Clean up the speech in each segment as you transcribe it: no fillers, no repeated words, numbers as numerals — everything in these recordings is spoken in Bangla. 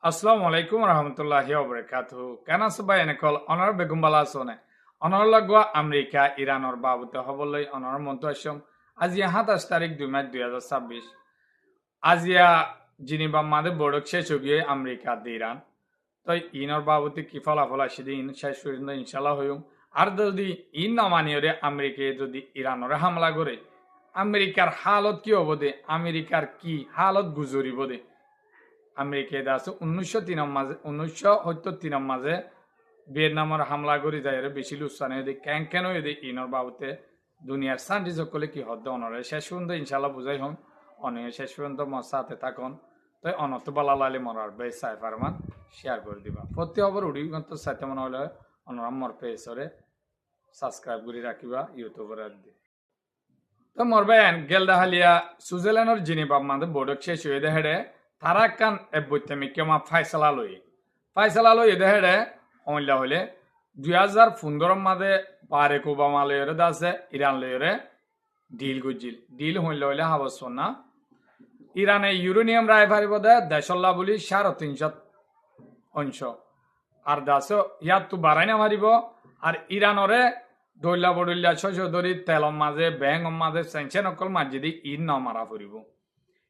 Assalamu alaikum warahmatullahi wabarakatuh. Kana sabai enekol honor begumbala sone. Honor lagwa Amerika Iranor babute hoboloi honor monto ashom. Azia 27 তারিখ 2 মার্চ 2026 আজিয়া জিনিবা মাদে বড়ক শেষ হয়ে আমেরিকা দি ইরান তো ইনর বাবুতে কি ফলাফল আসে ইন শেষ পর্যন্ত ইনশাল্লাহ হইম আর যদি ইন না মানিয়ে আমেরিকা যদি ইরানরে হামলা করে আমেরিকার হালত কি হব দে আমেরিকার কি হালত গুজরিব দে আমেরিকায় আছে 1973 মাঝে ভিয়েতনামের হামলা করে যায় বেশি লুসানে কেন ইনর বাবুতে দুনিয়ার শান্তি সকলে কি হদ্দ অনরে শেষ পর্যন্ত ইনশাল্লাহ বুঝাই হন অনেক শেষ পর্যন্ত মর সাথে থাকুন তাই অনত বালা লালে মরার বে সাইফারমান শেয়ার করে দিবা প্রতি খবর উড়ি কিন্তু সাথে মনে হলে অনরাম মর পেসরে সাবস্ক্রাইব করে রাখিবা ইউটিউবের দি তো মর বেন গেলদাহালিয়া সুইজারল্যান্ডের জিনিবা মাদে বোর্ডক শেষ হয়ে দেহেড়ে তারা কান এবইতে মিকেমা ফাইসালা লই দেহেড়ে হইলা হলে 2015 মাদে বারেক ওবামা লয়রে দাসে ইরান লয়রে ডিল গুজিল ডিল হইলা হলে হাবস না ইরানে ইউরেনিয়াম রায় ফারিব দে দেশল্লা বলি 350 অংশ আর দাস ইয়াত তো বাড়াই না মারিব আর ইরানরে দৈলা বডল্লা ছয়শ ধরি তেলম মাঝে ব্যাং মাঝে সেনসেন অকল মাঝে দি ইন ন মারা ফুরিব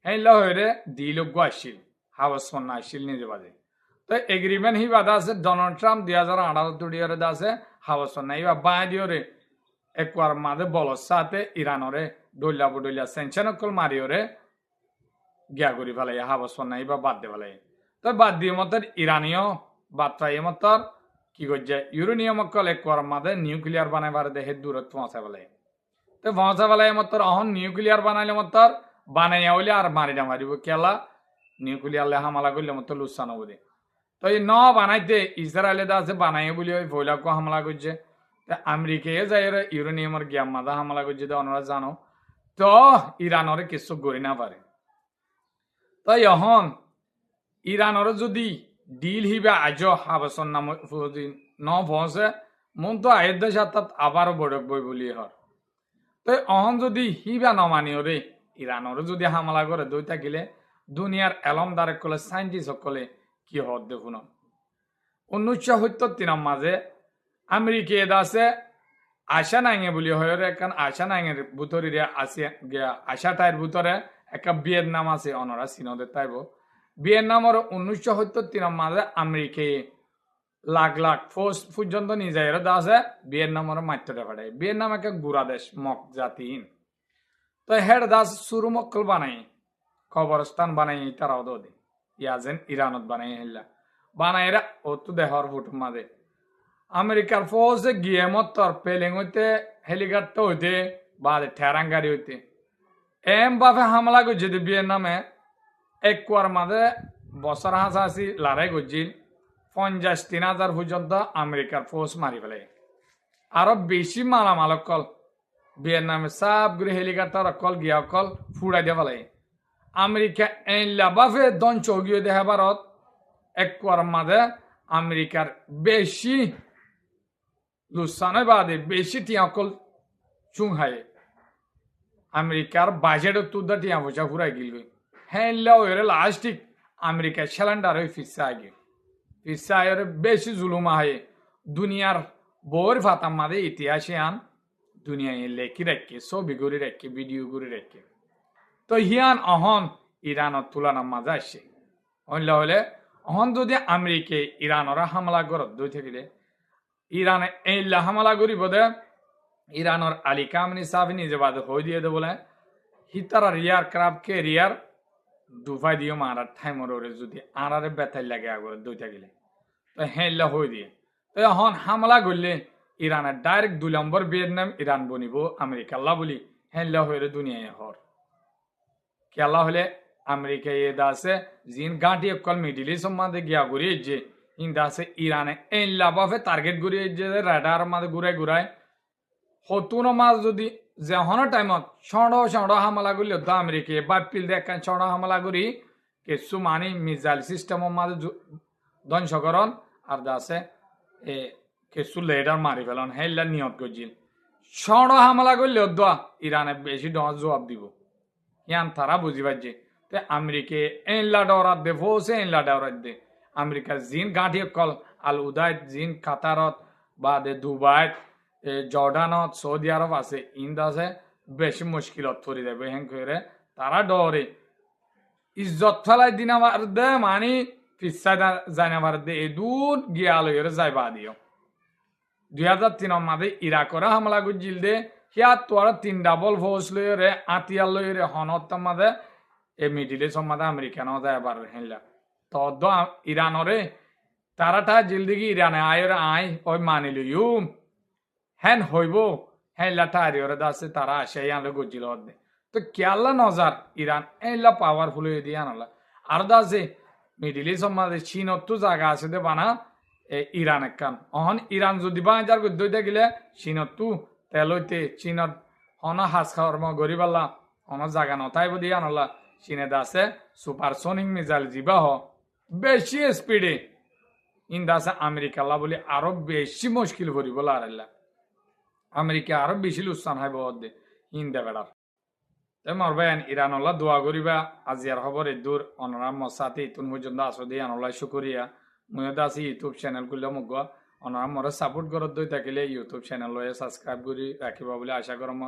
হেলা হইরে ডিল আসছিল হাবস না আসছিল নিজে বাজে তো এগ্রিমেন্ট হি বাদা আছে ডোনাল্ড ট্রাম্প 2018 তুড়িয়রে দাসে হাবস না ইবা বাঁ দিওরে একবার মাঝে বলস সাথে ইরানরে দৈলা বডল্লা সেনসেন অকল মারিওরে গিয়া করি ফেলাই হাবস না ইবা বাদ দে ফেলাই তো বাদ দিয়ে মত ইরানীয় বার্তায় মত কি করছে ইউরেনিয়াম অকল একবার মাঝে নিউক্লিয়ার বানাইবার দেহে দূরত পৌঁছা ফেলাই তো পৌঁছা ফেলাই মত অহন নিউক্লিয়ার বানাইলে মত বানাইয়া হইলে আর মারিটা মারিব কেলা নিউক্লিয়ার হামলা করলে মত লুসান হব দে তো এই ন বানাইতে ইসরায়েলে আছে বানাই বলি ওই ভৈলাকো হামলা করছে আমেরিকায় যাই ইউরেনিয়ামের গিয়া মাদা হামলা করছে তো ওনারা জানো তো ইরানরে কিছু গড়ি না পারে তো এখন ইরানরে যদি ডিল হিবে আজ হাবসন নাম ন পৌঁছে মন তো আয়ের দেশ আবারও বড়ক বই বলি হর তো অহন যদি হিবা নমানি রে ইরানরে যদি হামলা করে দই থাকিলে দুনিয়ার এলমদারে কলে সাইন্টিস্ট সকলে কি হত দেখুন 1973 মাঝে আমেরিকায় আছে আশা নাইঙে বলি হয় এখন আশা নাইঙের বুতরিরে আসে গিয়া আশা টাইর বুতরে একটা ভিয়েতনাম আছে অনরা চীনদের তাইব ভিয়েতনামের 1973 মাঝে আমেরিকায় লাখ লাখ ফোর্স পর্যন্ত নিজের আছে ভিয়েতনামের মাত্রটা পাঠায় ভিয়েতনাম একটা গুড়া দেশ মক জাতিহীন তো হেড দাস শুরু মক্কল বানাই কবরস্থান বানাই তারাও দে ইয়াজেন ইরানত বানাই হেলা বানাইরা ও তো দেহর ফুট মাঝে আমেরিকার ফৌজে গিয়ে মতর পেলিং হইতে হেলিকপ্টার হইতে বা ঠেরাং গাড়ি হইতে এম বাফে হামলা করছে ভিয়েতনামে এক কুয়ার মাঝে বছর হাসাহাসি লড়াই করছিল 53,000 পর্যন্ত আমেরিকার ফৌজ মারি ফেলে আরো বেশি মালামাল অকল ভিয়েতনামে সবগুলি হেলিকপ্টার অকল গিয়া অকল ফুড়াই দিয়ে ফেলে আমেরিকা এনলা বাফে দন চৌগিয়ে দেহা ভারত এক কুয়ার মাঝে আমেরিকার বেশি লুসানে বাদে বেশি টিয়া অকল চুংহাই আমেরিকার বাজেট তুদা টিয়া পয়সা ফুরাই গিল হ্যাঁ লাস্টিক আমেরিকা সিলিন্ডার হয়ে ফিরছে আগে ফিরছে বেশি জুলুমা হয় দুনিয়ার বউর ফাতাম মাদে ইতিহাসে আন দুনিয়ায় লেখি রাখে ছবি করে রাখে ভিডিও করে রাখে তো হিয়ান অহন ইরানের তুলনার মাঝে আসে হলে অহন যদি আমেরিকা ইরানের হামলা করত দুই থাকিলে ইরানে এই হামলা করি বোধে ইরানের আলী কামনি সাহেব নিজে বাদে হয়ে দিয়ে দে বলে হিতারা রিয়ার ক্রাফ কেরিয়ার দুফাই দিও মারার ঠাইমর যদি আনারে বেথাই লাগে আগরে দুই থাকিলে তো হেলা হয়ে দিয়ে তো এখন হামলা করলে ইরানের ডাইরেক্ট 2 নম্বর ভিয়েতনাম ইরান বনিব আমেরিকা আল্লাহ বলি হেলা হয়ে দুনিয়ায় হর কেলা হলে আমেরিকায় দাসে জিন গাঁটি অকল মিডিল ইস্ট মাঝে গিয়া ঘুরিয়ে যে ইন দাসে ইরানে এই লাভাফে টার্গেট ঘুরিয়ে যে রাডার মাঝে ঘুরাই ঘুরায় হতুন মাছ যদি যেহনের টাইমত ছড় হামলা করলে তো আমেরিকায় বাপিল দেখান ছড় হামলা করি কিছু মানি মিসাইল সিস্টেমের মাঝে ধ্বংসকরণ আর দাসে এ কিছু লেডার মারি ফেলন হেল্লা নিয়ত করছিল ছড় হামলা করলে দোয়া ইরানে বেশি জবাব দিব ইয়ান তারা বুঝি পারছে তে আমেরিকে এনলা ডরাত দে ফোসে এনলা ডরাত দে আমেরিকার জিন গাঁঠি কল আল উদাইত জিন কাতারত বা দে দুবাইত জর্ডানত সৌদি আরব আছে ইন্দা আছে বেশি মুশকিলত পড়ে যাবে হেন করে তারা ডরে ইজ্জত ফেলাই দিনা দে মানে পিসা জানা দে এদূর গিয়া লইরে যাইবা দিও 2003 মাঝে ইরাকরে হামলা গুজিল দে হিয়া তোর 3 ডাবল ফোর্স লইরে আতিয়ার লইরে হনত মাঝে এ মিডিল ইস্ট মাঝে আমেরিকানো যায় বার হেলা তো ইরানরে তারাটা জিলদিগি ইরানে আয়ের আই ওই মানিল ইউম হেন হইব হেলা তারিয়রে দাসে তারা আসে আনলে গুজিল দে তো কেয়াল্লা নজার ইরান এলা পাওয়ারফুল হয়ে দিয়ে আনলা আর দাসে মিডিল ইস্ট মাঝে চীনত তো জায়গা আছে দে বানা ইরান একখান অহন ইরান যদি বাঁচার গদ্যইতে গেলে চীনত তো তেলইতে চীনত হন হাজ খাওয়ার গরিব আল্লাহ হন জাগা নথাইব দিয়ে আনলা চীনে দাসে সুপারসোনিক মিসাইল জিবা হ বেশি স্পিডে ইন দাসে আমেরিকা বলে আরো বেশি মুশকিল করিব লারাইলা আমেরিকা আরো বেশি লুসান হাইব দে ইন্দে বেড়ার মর ভাই ইরান দোয়া করিবা আজিয়ার খবর দূর অনরাম মসাতে তুন পর্যন্ত আসো দিয়ে আনলা শুকরিয়া ময়দা আছে ইউটিউব চ্যানেল খুললে মোক অনারা মরে সাপোর্ট করত দই থাকিলে ইউটিউব চ্যানেল লয়ে সাবস্ক্রাইব কৰি ৰাখিবা বুলি আশা কৰম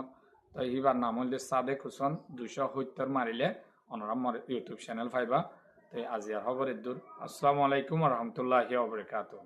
তো এইবাৰ নাম হল সাদেক হুসেন 270 মারিলে অনারা মরে ইউটিউব চ্যানেল পাইবা তো আজি আর খবর দূর আসসালামু আলাইকুম ওয়া রাহমাতুল্লাহি ওয়া বারাকাতুহু।